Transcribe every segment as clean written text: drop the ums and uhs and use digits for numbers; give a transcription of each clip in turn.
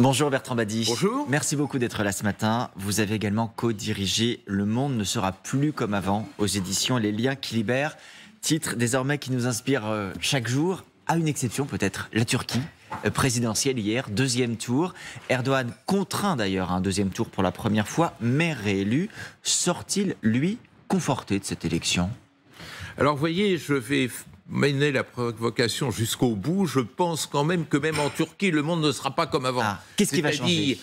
Bonjour Bertrand Badi. Bonjour. Merci beaucoup d'être là ce matin. Vous avez également co-dirigé Le Monde ne sera plus comme avant aux éditions Les Liens qui libèrent. Titre désormais qui nous inspire chaque jour, à une exception peut-être, la Turquie. Présidentielle hier, deuxième tour. Erdogan contraint d'ailleurs à un deuxième tour pour la première fois, mais réélu. Sort-il, lui, conforté de cette élection ? Alors, vous voyez, je vais mener la provocation jusqu'au bout. Je pense quand même que même en Turquie, le monde ne sera pas comme avant. Qu'est-ce qui va changer ?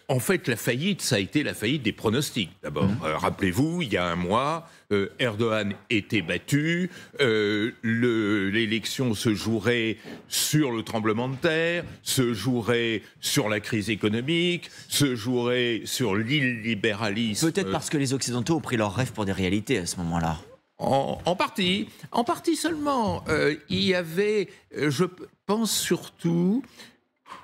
En fait, la faillite, ça a été la faillite des pronostics. D'abord, rappelez-vous, il y a un mois, Erdogan était battu. L'élection se jouerait sur le tremblement de terre, se jouerait sur la crise économique, se jouerait sur l'illibéralisme. Peut-être parce que les Occidentaux ont pris leurs rêves pour des réalités à ce moment-là. En partie seulement. Il y avait, je pense surtout,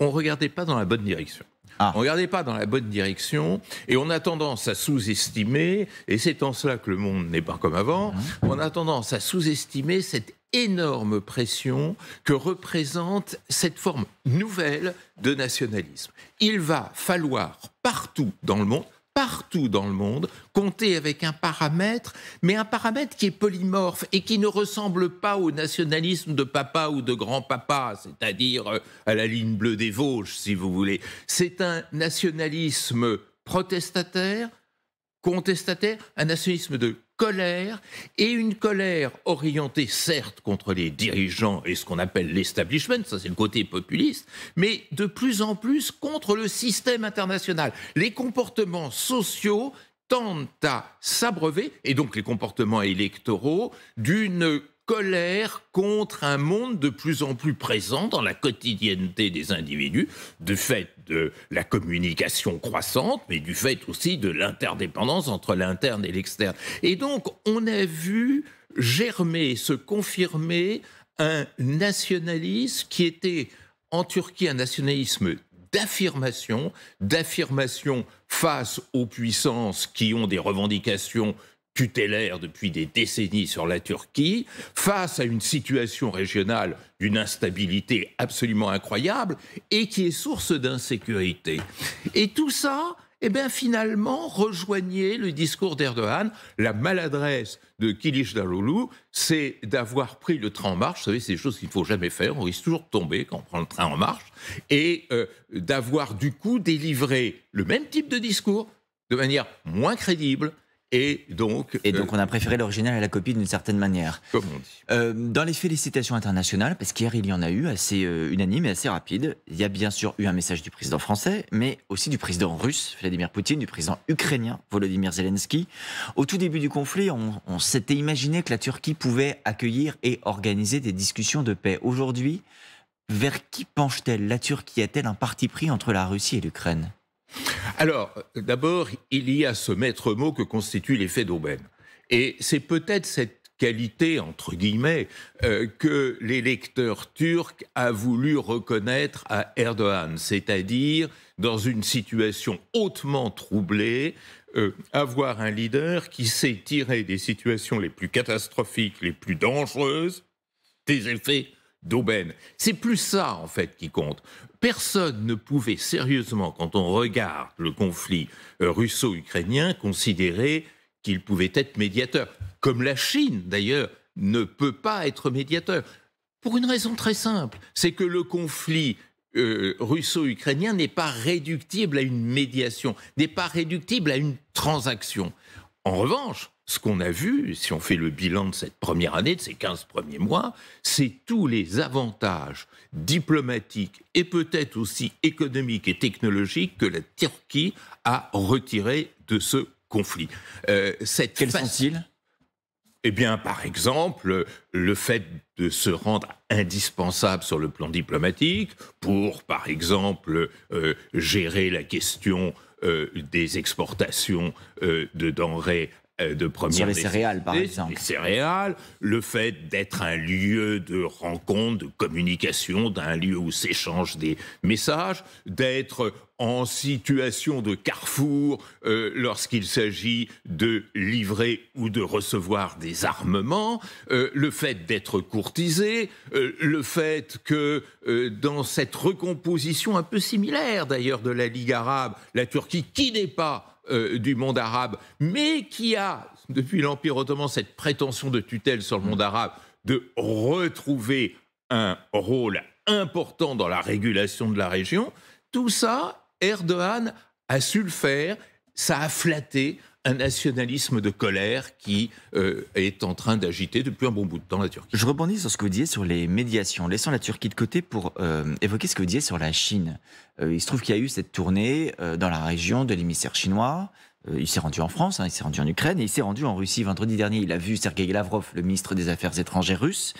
on ne regardait pas dans la bonne direction. On ne regardait pas dans la bonne direction et on a tendance à sous-estimer, et c'est en cela que le monde n'est pas comme avant, on a tendance à sous-estimer cette énorme pression que représente cette forme nouvelle de nationalisme. Il va falloir partout dans le monde, compter avec un paramètre, mais un paramètre qui est polymorphe et qui ne ressemble pas au nationalisme de papa ou de grand-papa, c'est-à-dire à la ligne bleue des Vosges, si vous voulez. C'est un nationalisme protestataire, contestataire, un nationalisme de colère, et une colère orientée certes contre les dirigeants et ce qu'on appelle l'establishment, ça c'est le côté populiste, mais de plus en plus contre le système international. Les comportements sociaux tendent à s'abreuver, et donc les comportements électoraux, d'une colère contre un monde de plus en plus présent dans la quotidienneté des individus, du fait de la communication croissante, mais du fait aussi de l'interdépendance entre l'interne et l'externe. Et donc, on a vu germer, se confirmer un nationalisme qui était en Turquie un nationalisme d'affirmation face aux puissances qui ont des revendications tutélaire depuis des décennies sur la Turquie, face à une situation régionale d'une instabilité absolument incroyable et qui est source d'insécurité. Et tout ça, finalement, rejoignait le discours d'Erdogan. La maladresse de Kılıçdaroğlu, c'est d'avoir pris le train en marche. Vous savez, c'est des choses qu'il ne faut jamais faire. On risque toujours de tomber quand on prend le train en marche. Et d'avoir, du coup, délivré le même type de discours de manière moins crédible. Et donc on a préféré l'original à la copie d'une certaine manière. Comme on dit. Dans les félicitations internationales, parce qu'hier il y en a eu assez unanime et assez rapide, il y a bien sûr eu un message du président français, mais aussi du président russe, Vladimir Poutine, du président ukrainien, Volodymyr Zelensky. Au tout début du conflit, on s'était imaginé que la Turquie pouvait accueillir et organiser des discussions de paix. Aujourd'hui, vers qui penche-t-elle ? La Turquie a-t-elle un parti pris entre la Russie et l'Ukraine ? Alors, d'abord, il y a ce maître mot que constitue l'effet d'aubaine. Et c'est peut-être cette qualité, entre guillemets, que l'électeur turc a voulu reconnaître à Erdogan, c'est-à-dire, dans une situation hautement troublée, avoir un leader qui sait tirer des situations les plus catastrophiques, les plus dangereuses, des effets d'aubaine. C'est plus ça, en fait, qui compte. Personne ne pouvait sérieusement, quand on regarde le conflit russo-ukrainien, considérer qu'il pouvait être médiateur. Comme la Chine, d'ailleurs, ne peut pas être médiateur. Pour une raison très simple, c'est que le conflit russo-ukrainien n'est pas réductible à une médiation, n'est pas réductible à une transaction. En revanche, ce qu'on a vu, si on fait le bilan de cette première année, de ces 15 premiers mois, c'est tous les avantages diplomatiques et peut-être aussi économiques et technologiques que la Turquie a retirés de ce conflit. Quels sont-ils ? Par exemple, le fait de se rendre indispensable sur le plan diplomatique pour, par exemple, gérer la question des exportations de denrées de première sur les nécessité, céréales, par exemple. Les céréales, le fait d'être un lieu de rencontre, de communication, d'un lieu où s'échangent des messages, d'être en situation de carrefour lorsqu'il s'agit de livrer ou de recevoir des armements, le fait d'être courtisé, le fait que dans cette recomposition un peu similaire d'ailleurs de la Ligue arabe, la Turquie, qui n'est pas du monde arabe, mais qui a, depuis l'Empire ottoman, cette prétention de tutelle sur le monde arabe, de retrouver un rôle important dans la régulation de la région, tout ça, Erdogan a su le faire, ça a flatté un nationalisme de colère qui est en train d'agiter depuis un bon bout de temps la Turquie. Je rebondis sur ce que vous disiez sur les médiations, laissant la Turquie de côté pour évoquer ce que vous disiez sur la Chine. Il se trouve qu'il y a eu cette tournée dans la région de l'émissaire chinois. Il s'est rendu en France, il s'est rendu en Ukraine et il s'est rendu en Russie vendredi dernier. Il a vu Sergueï Lavrov, le ministre des Affaires étrangères russe,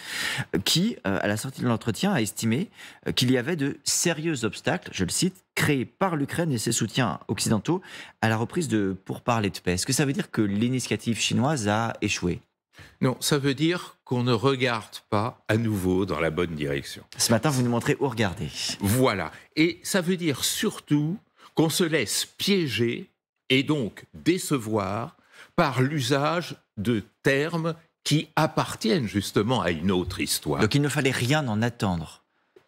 qui, à la sortie de l'entretien, a estimé qu'il y avait de sérieux obstacles, je le cite, créés par l'Ukraine et ses soutiens occidentaux à la reprise de pourparlers de paix. Est-ce que ça veut dire que l'initiative chinoise a échoué ? Non, ça veut dire qu'on ne regarde pas à nouveau dans la bonne direction. Ce matin, vous nous montrez où regarder. Voilà. Et ça veut dire surtout qu'on se laisse piéger et donc décevoir par l'usage de termes qui appartiennent justement à une autre histoire. Donc il ne fallait rien en attendre.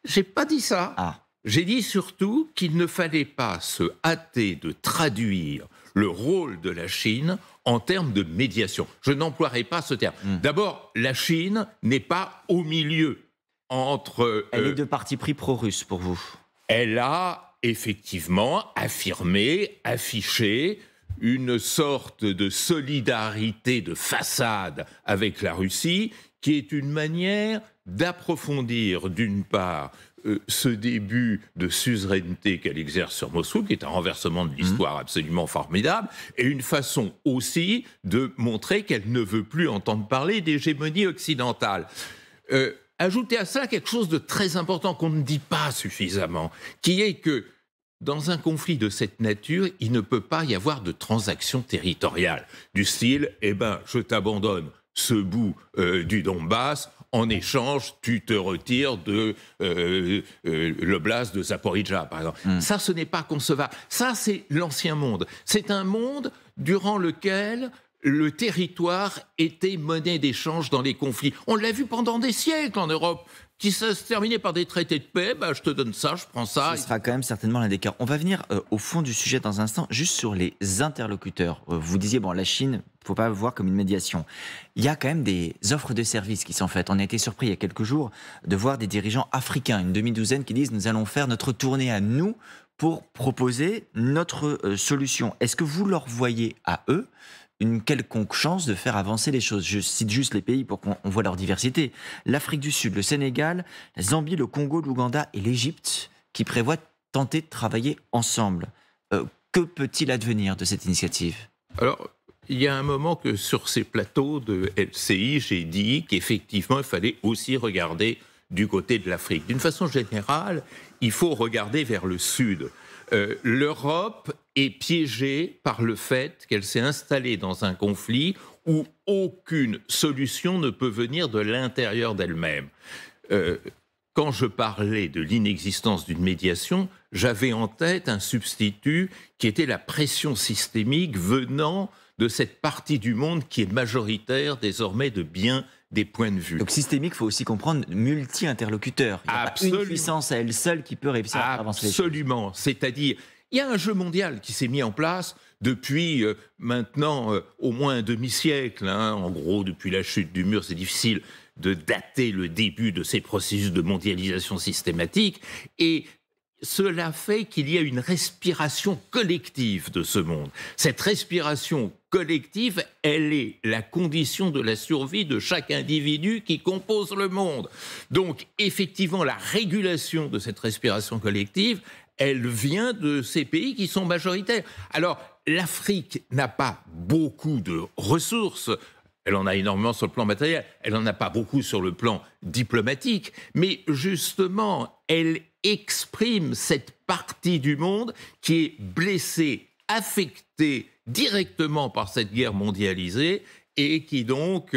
J'ai pas dit ça. Ah. J'ai dit surtout qu'il ne fallait pas se hâter de traduire le rôle de la Chine en termes de médiation. Je n'emploierai pas ce terme. D'abord, la Chine n'est pas au milieu entre... Elle est de parti pris pro-russe pour vous. Elle a effectivement affirmé, affiché une sorte de solidarité de façade avec la Russie, qui est une manière d'approfondir, d'une part, ce début de suzeraineté qu'elle exerce sur Moscou, qui est un renversement de l'histoire absolument formidable, et une façon aussi de montrer qu'elle ne veut plus entendre parler d'hégémonie occidentale. Ajoutez à cela quelque chose de très important qu'on ne dit pas suffisamment, qui est que dans un conflit de cette nature, il ne peut pas y avoir de transaction territoriale, du style « eh ben, je t'abandonne ce bout du Donbass, en échange, tu te retires de l'oblast de Zaporijjia, par exemple. Ça, ce n'est pas concevable. Ça, c'est l'ancien monde. C'est un monde durant lequel le territoire était monnaie d'échange dans les conflits. On l'a vu pendant des siècles en Europe, qui se terminait par des traités de paix. Je te donne ça, je prends ça. Ce sera quand même certainement l'un des cas. On va venir au fond du sujet dans un instant, juste sur les interlocuteurs. Vous disiez, la Chine, il ne faut pas le voir comme une médiation. Il y a quand même des offres de services qui sont faites. On a été surpris il y a quelques jours de voir des dirigeants africains, une demi-douzaine, qui disent « nous allons faire notre tournée à nous pour proposer notre solution ». Est-ce que vous leur voyez à eux une quelconque chance de faire avancer les choses? Je cite juste les pays pour qu'on voit leur diversité. L'Afrique du Sud, le Sénégal, la Zambie, le Congo, l'Ouganda et l'Égypte qui prévoient tenter de travailler ensemble. Que peut-il advenir de cette initiative? Alors, il y a un moment que sur ces plateaux de LCI, j'ai dit qu'effectivement, il fallait aussi regarder du côté de l'Afrique. D'une façon générale, il faut regarder vers le Sud. L'Europe est piégée par le fait qu'elle s'est installée dans un conflit où aucune solution ne peut venir de l'intérieur d'elle-même. Quand je parlais de l'inexistence d'une médiation, j'avais en tête un substitut qui était la pression systémique venant de cette partie du monde qui est majoritaire désormais de bien des points de vue. Donc systémique, il faut aussi comprendre multi-interlocuteur. Il n'y a pas une puissance à elle seule qui peut réussir à avancer. Absolument. C'est-à-dire, il y a un jeu mondial qui s'est mis en place depuis maintenant au moins un demi-siècle. En gros, depuis la chute du mur, c'est difficile de dater le début de ces processus de mondialisation systématique. Et cela fait qu'il y a une respiration collective de ce monde. Cette respiration collective, elle est la condition de la survie de chaque individu qui compose le monde. Donc, effectivement, la régulation de cette respiration collective, elle vient de ces pays qui sont majoritaires. Alors, l'Afrique n'a pas beaucoup de ressources. Elle en a énormément sur le plan matériel. Elle n'en a pas beaucoup sur le plan diplomatique. Mais justement, elle exprime cette partie du monde qui est blessée, affectée directement par cette guerre mondialisée et qui donc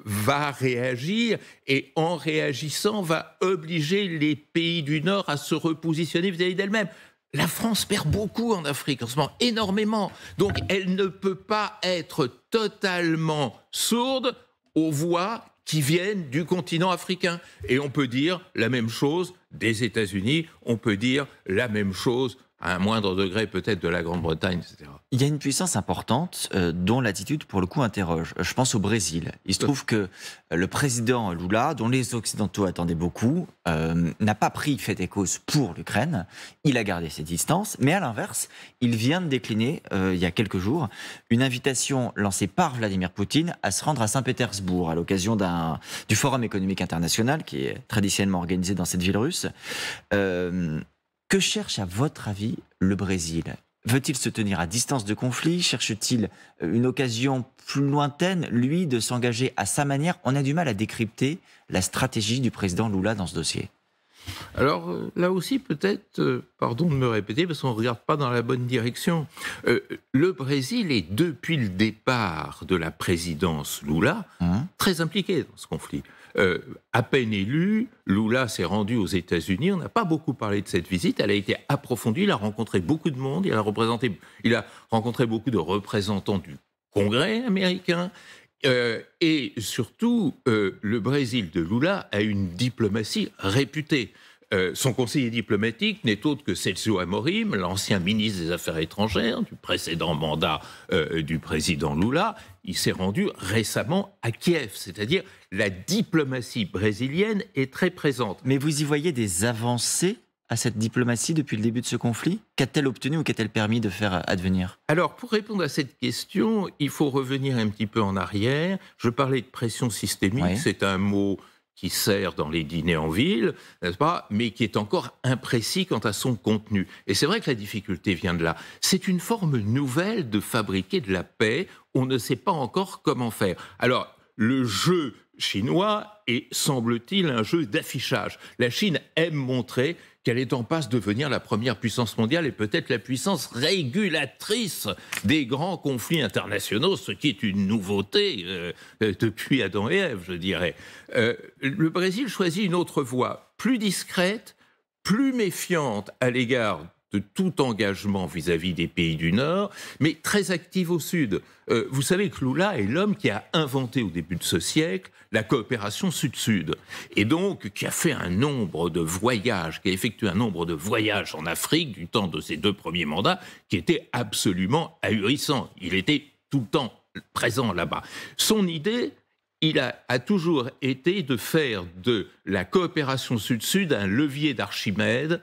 va réagir et en réagissant va obliger les pays du Nord à se repositionner vis-à-vis d'elles-mêmes. La France perd beaucoup en Afrique en ce moment, énormément. Donc elle ne peut pas être totalement sourde aux voix qui viennent du continent africain. Et on peut dire la même chose des États-Unis, on peut dire la même chose à un moindre degré peut-être de la Grande-Bretagne, etc. Il y a une puissance importante dont l'attitude, pour le coup, interroge. Je pense au Brésil. Il se trouve que le président Lula, dont les Occidentaux attendaient beaucoup, n'a pas pris fait et cause pour l'Ukraine. Il a gardé ses distances. Mais à l'inverse, il vient de décliner, il y a quelques jours, une invitation lancée par Vladimir Poutine à se rendre à Saint-Pétersbourg à l'occasion du Forum économique international qui est traditionnellement organisé dans cette ville russe. Que cherche, à votre avis, le Brésil ? Veut-il se tenir à distance de conflit ? Cherche-t-il une occasion plus lointaine, lui, de s'engager à sa manière ? On a du mal à décrypter la stratégie du président Lula dans ce dossier. Alors là aussi, peut-être, pardon de me répéter, parce qu'on ne regarde pas dans la bonne direction. Le Brésil est, depuis le départ de la présidence Lula, très impliqué dans ce conflit. À peine élu, Lula s'est rendu aux États-Unis. On n'a pas beaucoup parlé de cette visite. Elle a été approfondie. Il a rencontré beaucoup de monde. Il a rencontré beaucoup de représentants du Congrès américain. Et surtout, le Brésil de Lula a une diplomatie réputée. Son conseiller diplomatique n'est autre que Celso Amorim, l'ancien ministre des Affaires étrangères du précédent mandat du président Lula. Il s'est rendu récemment à Kiev, c'est-à-dire la diplomatie brésilienne est très présente. Mais vous y voyez des avancées à cette diplomatie depuis le début de ce conflit ? Qu'a-t-elle obtenu ou qu'a-t-elle permis de faire advenir ? Alors, pour répondre à cette question, il faut revenir un petit peu en arrière. Je parlais de pression systémique, oui. C'est un mot qui sert dans les dîners en ville, n'est-ce pas, mais qui est encore imprécis quant à son contenu. Et c'est vrai que la difficulté vient de là. C'est une forme nouvelle de fabriquer de la paix. On ne sait pas encore comment faire. Alors, le jeu chinois est, semble-t-il, un jeu d'affichage. La Chine aime montrer qu'elle est en passe de devenir la première puissance mondiale et peut-être la puissance régulatrice des grands conflits internationaux, ce qui est une nouveauté depuis Adam et Ève, je dirais. Le Brésil choisit une autre voie, plus discrète, plus méfiante à l'égard de tout engagement vis-à-vis des pays du Nord, mais très active au Sud. Vous savez que Lula est l'homme qui a inventé au début de ce siècle la coopération Sud-Sud, et donc qui a fait un nombre de voyages, qui a effectué un nombre de voyages en Afrique du temps de ses 2 premiers mandats, qui était absolument ahurissant. Il était tout le temps présent là-bas. Son idée, il a toujours été de faire de la coopération Sud-Sud un levier d'Archimède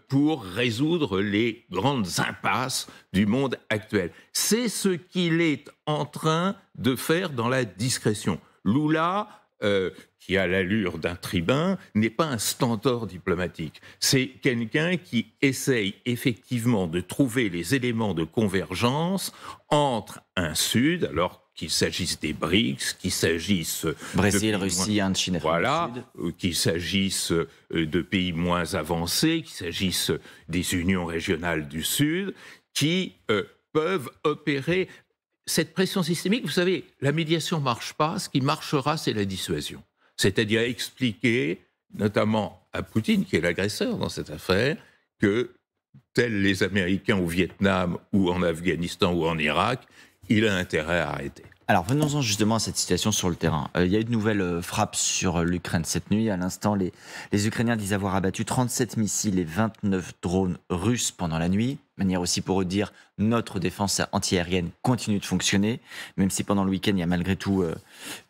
pour résoudre les grandes impasses du monde actuel. C'est ce qu'il est en train de faire dans la discrétion. Lula, qui a l'allure d'un tribun, n'est pas un stentor diplomatique. C'est quelqu'un qui essaye effectivement de trouver les éléments de convergence entre un Sud, alors qu'il s'agisse des BRICS, qu'il s'agisse Brésil, Russie, Inde, Chine, voilà, qu'il s'agisse de pays moins avancés, qu'il s'agisse des unions régionales du Sud, qui peuvent opérer cette pression systémique. Vous savez, la médiation ne marche pas, ce qui marchera, c'est la dissuasion. C'est-à-dire expliquer, notamment à Poutine, qui est l'agresseur dans cette affaire, que, tels les Américains au Vietnam ou en Afghanistan ou en Irak, il a intérêt à arrêter. Alors, venons-en justement à cette situation sur le terrain. Il y a eu de nouvelles frappes sur l'Ukraine cette nuit. À l'instant, les Ukrainiens disent avoir abattu 37 missiles et 29 drones russes pendant la nuit. Manière aussi pour eux de dire « notre défense antiaérienne continue de fonctionner », même si pendant le week-end, il y a malgré tout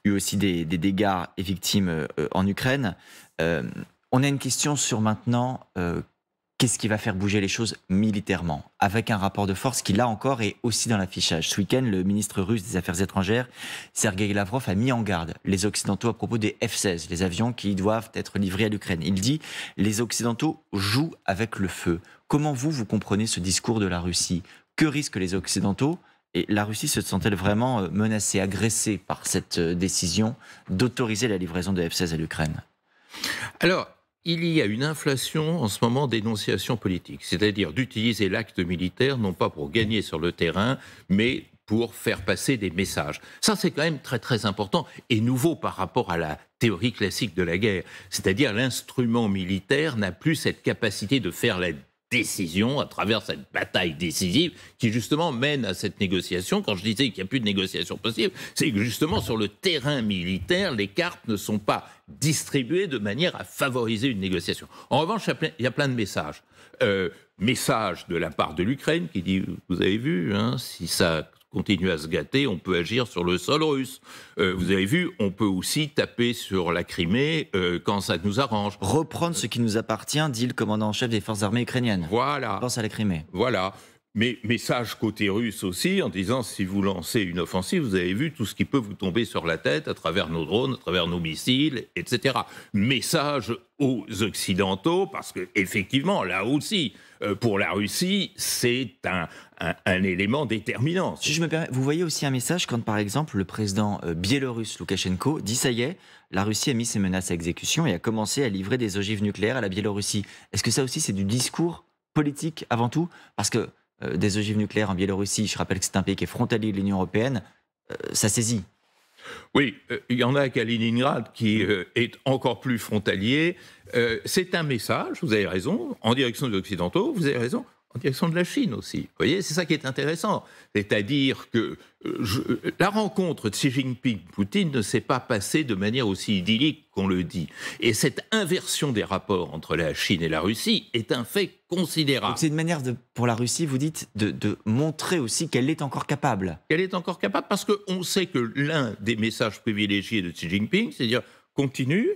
eu aussi des dégâts et victimes en Ukraine. On a une question sur maintenant... Qu'est-ce qui va faire bouger les choses militairement ? Avec un rapport de force qui, là encore, est aussi dans l'affichage. Ce week-end, le ministre russe des Affaires étrangères, Sergueï Lavrov, a mis en garde les Occidentaux à propos des F-16, les avions qui doivent être livrés à l'Ukraine. Il dit « les Occidentaux jouent avec le feu ». Comment vous comprenez ce discours de la Russie ? Que risquent les Occidentaux ? Et la Russie se sent-elle vraiment menacée, agressée par cette décision d'autoriser la livraison de F-16 à l'Ukraine ? Alors, il y a une inflation en ce moment d'énonciation politique, c'est-à-dire d'utiliser l'acte militaire non pas pour gagner sur le terrain, mais pour faire passer des messages. Ça, c'est quand même très très important et nouveau par rapport à la théorie classique de la guerre. C'est-à-dire l'instrument militaire n'a plus cette capacité de faire la décision à travers cette bataille décisive qui justement mène à cette négociation. Quand je disais qu'il n'y a plus de négociation possible, c'est que justement sur le terrain militaire, les cartes ne sont pas distribuées de manière à favoriser une négociation. En revanche, il y a plein de messages. Message de la part de l'Ukraine qui dit, vous avez vu, hein, si ça continue à se gâter, on peut agir sur le sol russe. Vous avez vu, on peut aussi taper sur la Crimée quand ça nous arrange. Reprendre ce qui nous appartient, dit le commandant en chef des forces armées ukrainiennes. Voilà. On pense à la Crimée. Voilà. Mais message côté russe aussi, en disant, si vous lancez une offensive, vous avez vu tout ce qui peut vous tomber sur la tête à travers nos drones, à travers nos missiles, etc. Message aux Occidentaux, parce que effectivement, là aussi, pour la Russie, c'est un élément déterminant. Si je me permets, vous voyez aussi un message quand, par exemple, le président biélorusse Loukachenko dit « ça y est, la Russie a mis ses menaces à exécution et a commencé à livrer des ogives nucléaires à la Biélorussie ». Est-ce que ça aussi, c'est du discours politique avant tout? Parce que des ogives nucléaires en Biélorussie, je rappelle que c'est un pays qui est frontalier de l'Union européenne, ça saisit. Oui, il y en a à Kaliningrad qui est encore plus frontalier. C'est un message, vous avez raison, en direction des Occidentaux, vous avez raison, en direction de la Chine aussi. Vous voyez, c'est ça qui est intéressant. C'est-à-dire que la rencontre de Xi Jinping-Poutine ne s'est pas passée de manière aussi idyllique qu'on le dit. Et cette inversion des rapports entre la Chine et la Russie est un fait considérable. Donc c'est une manière, pour la Russie, vous dites, de montrer aussi qu'elle est encore capable. Elle est encore capable parce qu'on sait que l'un des messages privilégiés de Xi Jinping, c'est de dire continue,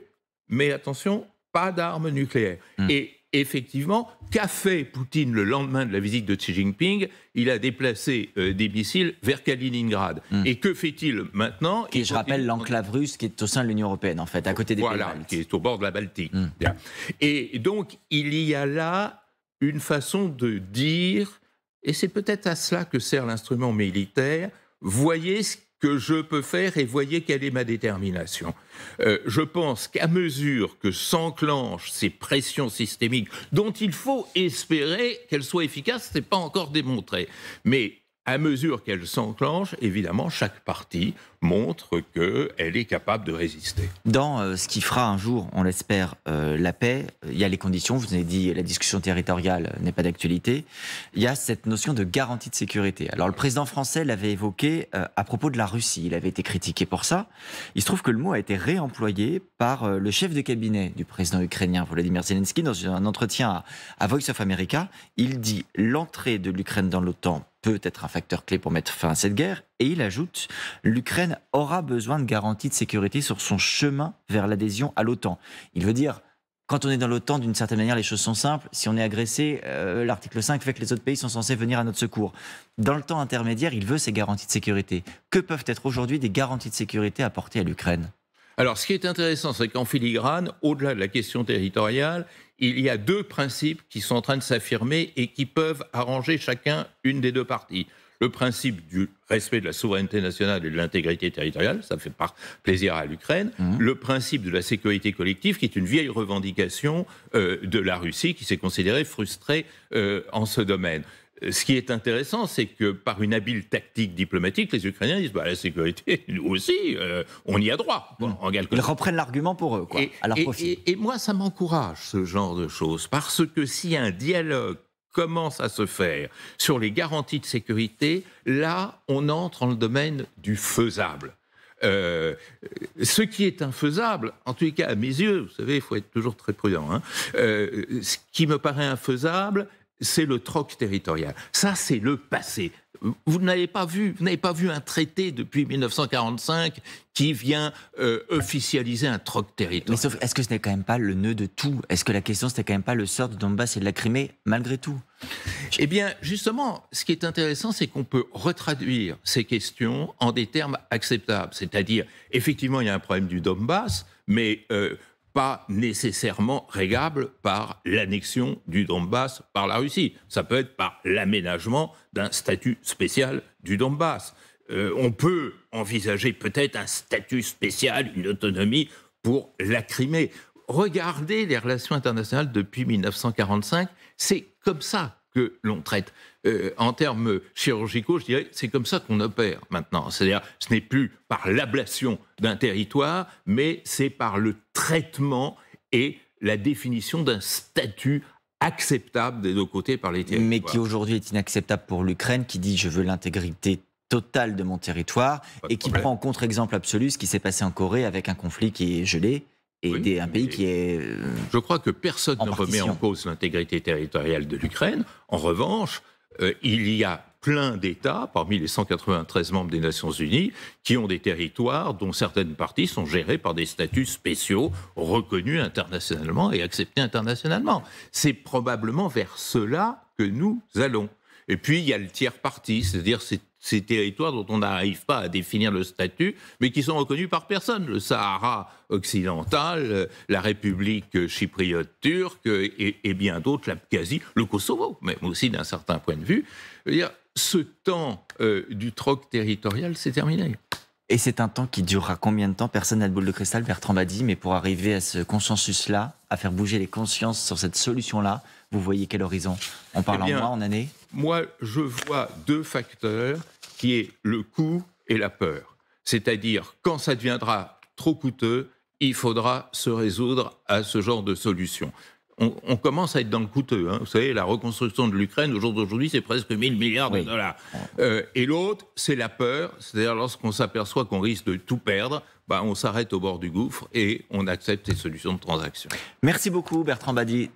mais attention, pas d'armes nucléaires. Et effectivement, qu'a fait Poutine le lendemain de la visite de Xi Jinping? Il a déplacé des missiles vers Kaliningrad. Et que fait-il maintenant? Qui, je rappelle, l'enclave russe qui est au sein de l'Union européenne, en fait, à côté des pays baltes. Qui est au bord de la Baltique. Bien. Et donc, il y a là une façon de dire, et c'est peut-être à cela que sert l'instrument militaire, voyez ce que je peux faire et voyez quelle est ma détermination. Je pense qu'à mesure que s'enclenchent ces pressions systémiques, dont il faut espérer qu'elles soient efficaces, ce n'est pas encore démontré, mais à mesure qu'elles s'enclenchent, évidemment, chaque partie montre qu'elle est capable de résister. Dans ce qui fera un jour, on l'espère, la paix, il y a les conditions, vous avez dit la discussion territoriale n'est pas d'actualité, il y a cette notion de garantie de sécurité. Alors le président français l'avait évoqué à propos de la Russie, il avait été critiqué pour ça. Il se trouve que le mot a été réemployé par le chef de cabinet du président ukrainien Volodymyr Zelensky dans un entretien à Voice of America. Il dit « l'entrée de l'Ukraine dans l'OTAN peut être un facteur clé pour mettre fin à cette guerre ». Et il ajoute « l'Ukraine aura besoin de garanties de sécurité sur son chemin vers l'adhésion à l'OTAN ». Il veut dire, quand on est dans l'OTAN, d'une certaine manière, les choses sont simples. Si on est agressé, l'article 5 fait que les autres pays sont censés venir à notre secours. Dans le temps intermédiaire, il veut ces garanties de sécurité. Que peuvent être aujourd'hui des garanties de sécurité apportées à l'Ukraine ? Alors, ce qui est intéressant, c'est qu'en filigrane, au-delà de la question territoriale, il y a deux principes qui sont en train de s'affirmer et qui peuvent arranger chacun une des deux parties. Le principe du respect de la souveraineté nationale et de l'intégrité territoriale, ça fait plaisir à l'Ukraine. Le principe de la sécurité collective, qui est une vieille revendication de la Russie, qui s'est considérée frustrée en ce domaine. Ce qui est intéressant, c'est que par une habile tactique diplomatique, les Ukrainiens disent la sécurité, nous aussi, on y a droit. Bon, ils reprennent l'argument pour eux, quoi, à leur profit. Et moi, ça m'encourage, ce genre de choses, parce que si un dialogue commence à se faire sur les garanties de sécurité, là, on entre dans le domaine du faisable. Ce qui est infaisable, en tous les cas à mes yeux, vous savez, il faut être toujours très prudent, hein, ce qui me paraît infaisable, c'est le troc territorial. Ça, c'est le passé. Vous n'avez pas vu un traité depuis 1945 qui vient officialiser un troc territorial. Mais sauf, est-ce que ce n'est quand même pas le nœud de tout? Est-ce que la question, c'était quand même pas le sort du Donbass et de la Crimée, malgré tout? Eh bien, justement, ce qui est intéressant, c'est qu'on peut retraduire ces questions en des termes acceptables. C'est-à-dire, effectivement, il y a un problème du Donbass, mais pas nécessairement régable par l'annexion du Donbass par la Russie. Ça peut être par l'aménagement d'un statut spécial du Donbass. On peut envisager peut-être un statut spécial, une autonomie pour la Crimée. regardez les relations internationales depuis 1945, c'est comme ça que l'on traite. En termes chirurgicaux, je dirais, c'est comme ça qu'on opère maintenant. C'est-à-dire, ce n'est plus par l'ablation d'un territoire, mais c'est par le traitement et la définition d'un statut acceptable des deux côtés par les territoires. Mais qui aujourd'hui est inacceptable pour l'Ukraine, qui dit « je veux l'intégrité totale de mon territoire » et qui prend en contre-exemple absolu ce qui s'est passé en Corée avec un conflit qui est gelé. Et un pays qui est. Je crois que personne ne remet en cause l'intégrité territoriale de l'Ukraine. En revanche, il y a plein d'États, parmi les 193 membres des Nations Unies, qui ont des territoires dont certaines parties sont gérées par des statuts spéciaux reconnus internationalement et acceptés internationalement. C'est probablement vers cela que nous allons. Et puis, il y a le tiers parti, c'est-à-dire ces territoires dont on n'arrive pas à définir le statut, mais qui sont reconnus par personne. Le Sahara occidental, la République chypriote turque et bien d'autres, l'Abkhazie, le Kosovo, même aussi d'un certain point de vue. Je veux dire, ce temps du troc territorial, c'est terminé. Et c'est un temps qui durera combien de temps? Personne n'a de boule de cristal, Bertrand Badi, mais pour arriver à ce consensus-là, à faire bouger les consciences sur cette solution-là, vous voyez quel horizon? On parle en mois, en années? Moi, je vois deux facteurs, qui est le coût et la peur. C'est-à-dire, quand ça deviendra trop coûteux, il faudra se résoudre à ce genre de solution. On commence à être dans le coûteux. Vous savez, la reconstruction de l'Ukraine, au jour d'aujourd'hui, c'est presque 1000 milliards de dollars. Et l'autre, c'est la peur. C'est-à-dire, lorsqu'on s'aperçoit qu'on risque de tout perdre, on s'arrête au bord du gouffre et on accepte les solutions de transaction. Merci beaucoup, Bertrand Badi.